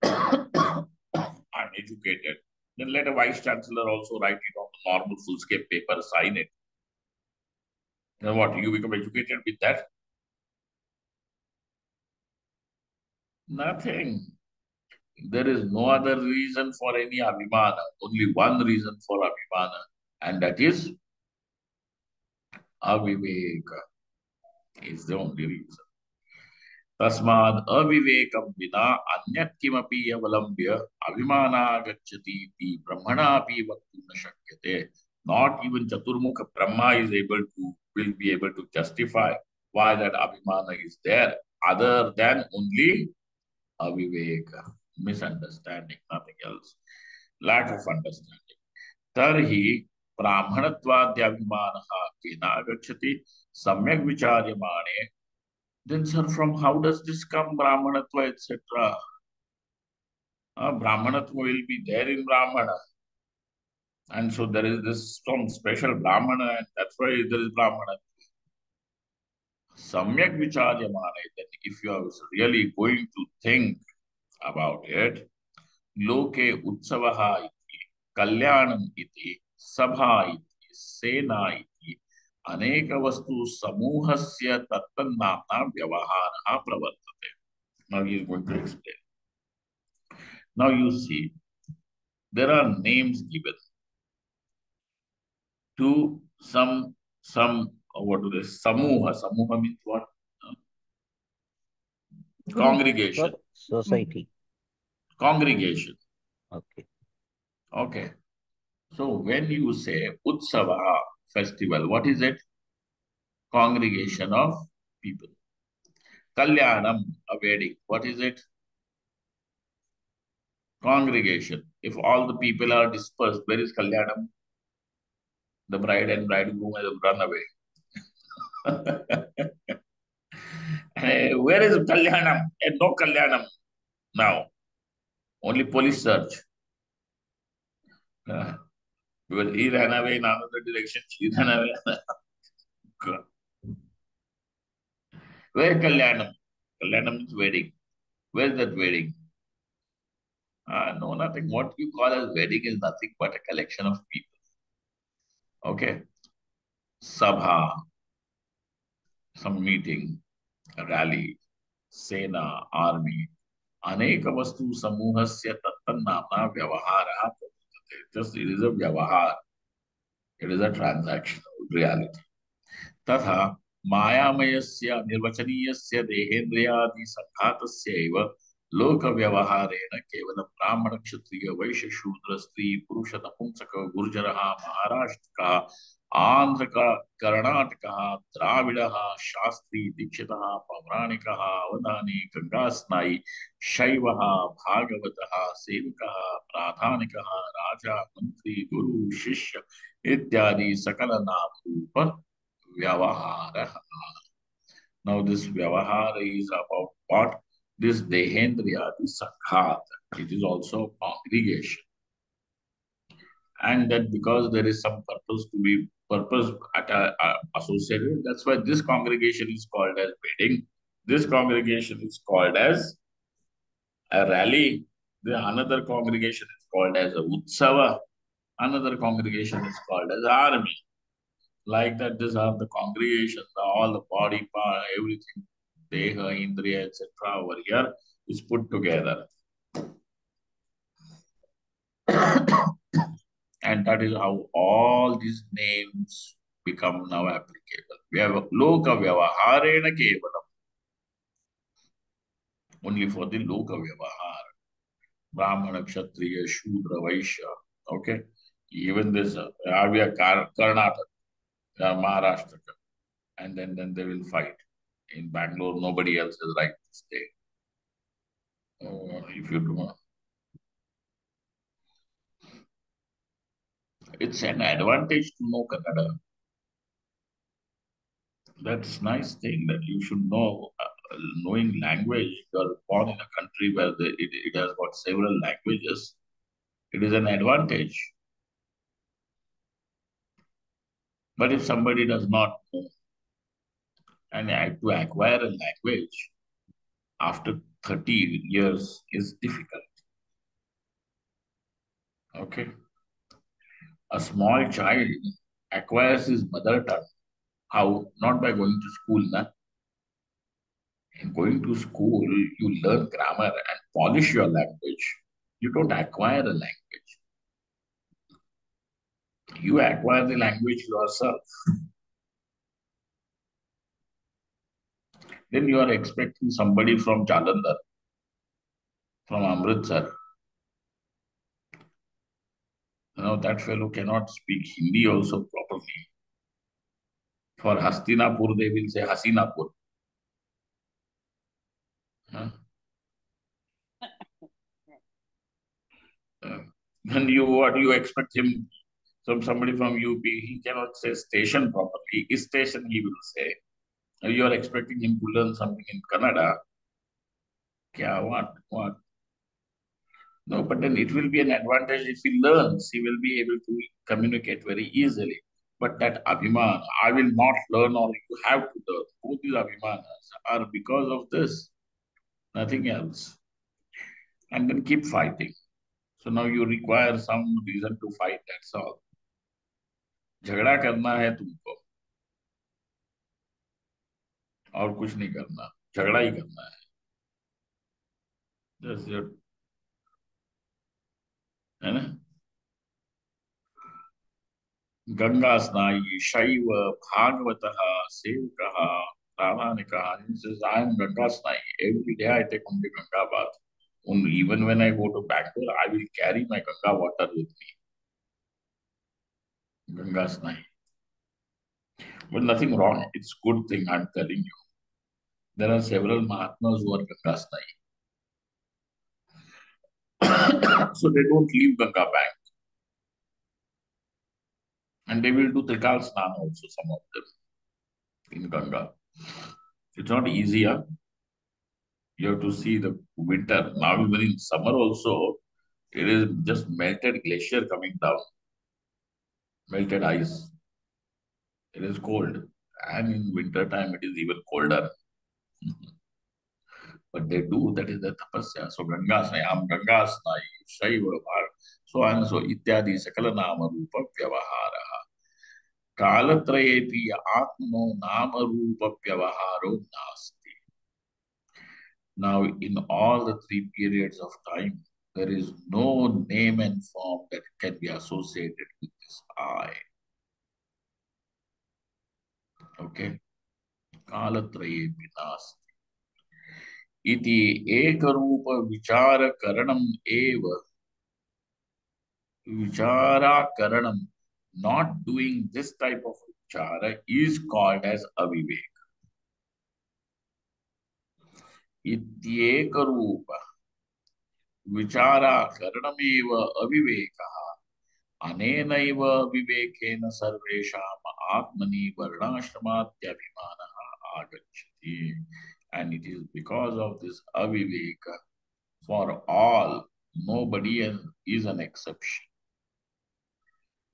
I'm educated. Then let a Vice Chancellor also write it on a normal full-scale paper, sign it. Then what? You become educated with that? Nothing. There is no other reason for any abhimana, only one reason for abhimana, and that is aviveka. Is the only reason. Tasmad avivekam vina anyat kimapi avalambya avimana gacchati iti brahmana api vaktum na shakyate. Not even Chaturmukha Brahma will be able to justify why that abhimana is there, other than only aviveka, misunderstanding, nothing else, lack of understanding. Tarhi brahmanatvadyabhimanaha kena gacchati samyak vicharyamane. Then, sir, from how does this come, brahmanatva, etc.? Brahmanatva will be there in Brahmana. And so there is this some special Brahmana, and that's why there is Brahmana. Samyak vicharyamane. Then if you are really going to think about it, loke utsavaha iti, kalyanam iti, sabha iti, sena iti, aneka vastu samuhasya tattannamna vyavaharaha pravartate. Now he is going to explain. Now you see, there are names given to some what do they, samuha means what? Congregation. Society. Congregation. Okay. So when you say Utsava, festival, what is it? Congregation of people. Kalyanam, a wedding, what is it? Congregation. If all the people are dispersed, where is Kalyanam? The bride and bridegroom have run away. Where is Kalyanam? No Kalyanam now. Only police search. Because he ran away in another direction, she ran away. Where is Kalyanam? Kalyanam means wedding. Where is that wedding? No, nothing. What you call as wedding is nothing but a collection of people. Okay. Sabha, some meeting, a rally, Sena, army. Aneka vastu samuhasya tattannamna vyavahara. Just it is a vyavahar. It is a transactional reality. Tatha मायामयस्य निर्वचनीयस्य देहेन्द्रियादि संघातस्यैव लोकव्यवहारेण केवल ब्राह्मण क्षत्रिय वैश्य शूद्र स्त्री पुरुष नपुंसक गुर्जरः महाराष्ट्रकः Andhra, Karnataka, Dravida, Shastri, Dikshita, Pavranika, Avadani, Gangasnai, Shaiva, Bhagavata, Sevaka, Pradhanika, Raja, Mantri, Guru, Shishya, Ityadi, Sakala Naam, Vyavahara. Now, this Vyavahara is about what? This Dehendriya, this Sakhat. It is also congregation. And that because there is some purpose associated, that's why this congregation is called as wedding. This congregation is called as a rally. The another congregation is called as a Utsava. Another congregation is called as army. Like that, these are the congregations, all the body part, everything, Deha, Indriya, etc. over here is put together. And that is how all these names become now applicable. We have Loka Vyavaharena Kevalam, only for the Loka Vyavahara. Brahmana, Kshatriya, Shudra, Vaishya. Okay? Even this, we are Karnataka, Maharashtra. And then they will fight. In Bangalore, nobody else has right to stay. If you do not. It's an advantage to know Kannada. That's nice thing that you should know. Knowing language, you are born in a country where it has got several languages. It is an advantage. But if somebody does not know and to acquire a language after 30 years is difficult. Okay. A small child acquires his mother tongue. How? Not by going to school. Na? In going to school, you learn grammar and polish your language. You don't acquire a language. You acquire the language yourself. Then you are expecting somebody from Jalandhar, from Amritsar. That fellow cannot speak Hindi also properly. For Hastinapur, they will say Hasinapur. Huh? Then what do you expect him? Somebody from UP, he cannot say station properly. Is station, he will say. You are expecting him to learn something in Kannada. Kya, what? No, but then it will be an advantage if he learns. He will be able to communicate very easily. But that Abhiman, I will not learn or you have to learn. Both these Abhimanas are because of this, nothing else. And then keep fighting. So now you require some reason to fight, that's all. झगड़ा करना है तुमको और कुछ नहीं करना, झगड़ा ही करना है. That's your, है ना? Ganga Snayi, Shaiva, Bhagavataha, Sevakaha, Pramanika. He says, I am Ganga Snayi. Every day I take only Ganga bath. Even when I go to Bangalore, I will carry my Ganga water with me. Ganga Snayi. But nothing wrong. It's good thing I'm telling you. There are several Mahatmas who are Ganga Snayi. So they don't leave Ganga bank. And they will do Trikal Snana also, some of them, in Ganga. It's not easy, huh? You have to see the winter. Now, even in summer also, it is just melted glacier coming down, melted ice. It is cold. And in winter time, it is even colder. But they do, that is the tapasya. So Ganga Snayam, Ganga Snai, Shaiva, so on and so, Ityadi, Sakala Nama Rupa Vyavahara. Kalatrayepi Atmano Nama Rupa Vyavaharo Nasti. Now, in all the 3 periods of time, there is no name and form that can be associated with this I. Okay? Kalatrayepi Nasti. Iti Ekarupa Vichara Karanam Eva. Vichara Karanam. not doing this type of vichara is called as avivek. Ityeka rupa vichara karanameva avivekah anenaiva vivekena sarvesham atmani varnashramadhyabhimanaha agacchati. And it is because of this aviveka for all, nobody is an exception.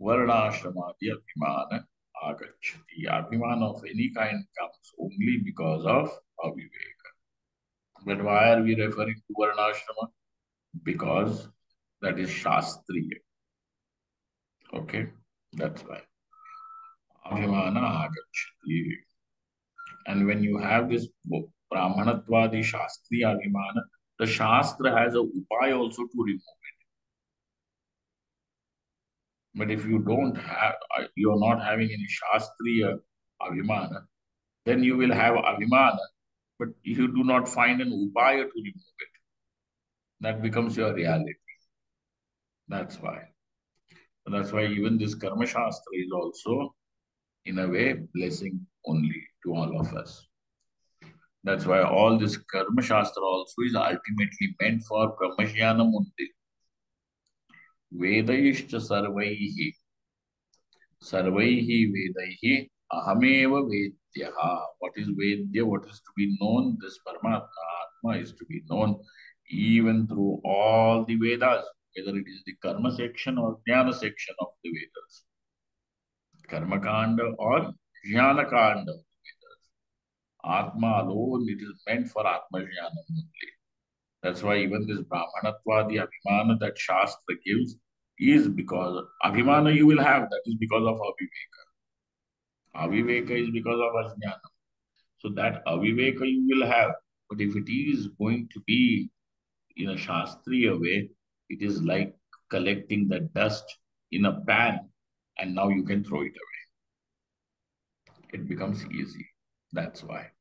Varnashramadhi abhimana agacchati. Abhimana of any kind comes only because of aviveka. But why are we referring to varnashrama? Because that is shastriya. Okay, that's why. Abhimana agacchati. And when you have this brahmanatvadi shastriya abhimana, the shastra has a upaya also to remove it. But if you don't have, you are not having any shastriya abhimana, then you will have abhimana, but you do not find an upaya to remove it. That becomes your reality. That's why. That's why even this karma shastra is also, in a way, blessing only to all of us. That's why all this karma shastra also is ultimately meant for brahmajnana only. Vedaishcha sarvaihi. Sarvaihi vedaihi ahameva vedyaha. What is vedya? What is to be known? This Paramatma Atma is to be known even through all the Vedas, whether it is the karma section or jnana section of the Vedas. Karma kanda or jnana kanda of the Vedas. Atma alone, it is meant for Atma jnana only. That's why even this Brahmanatvadi Abhimana that Shastra gives is because Abhimana you will have, that is because of Aviveka. Aviveka is because of Ajnana. So that Aviveka you will have. But if it is going to be in a Shastriya way, it is like collecting the dust in a pan and now you can throw it away. It becomes easy. That's why.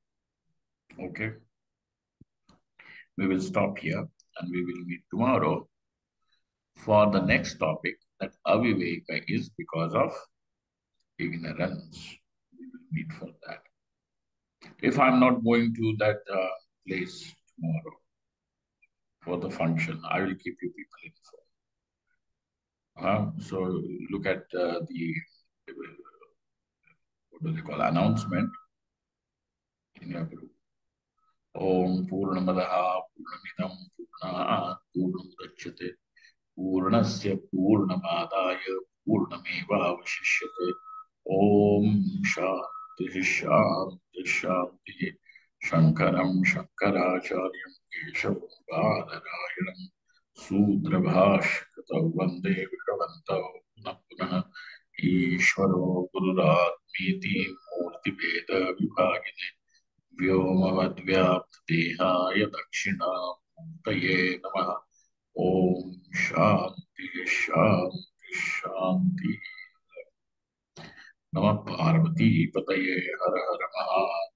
Okay. We will stop here and we will meet tomorrow for the next topic, that aviveka is because of ignorance. We will meet for that. If I'm not going to that place tomorrow for the function, I will keep you people informed. So look at what do they call, announcement in your group. Om Purnamadaha Purnamidam Purnaha Purnamudachyate Purnasya Purnamadaya Purnamevavashishyate. Om Shanti Shanti Shanti. Shankaram Shankaracharyam Keshavam Badarayam Sudrabhashkata Vande Vishwavantav Punah Punah Ishvaro Gururatmiti Murti Veda Vibhagine Vyomavadvyaptdehaya Dakshinamurtaye Namaha. Om Shanti Shanti Shanti. Namah Parvati Pataye Har Har Mahadev.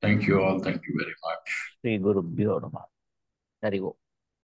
Thank you all. Thank you very much. Sri Guru Bhyo Namaha. Hari Om.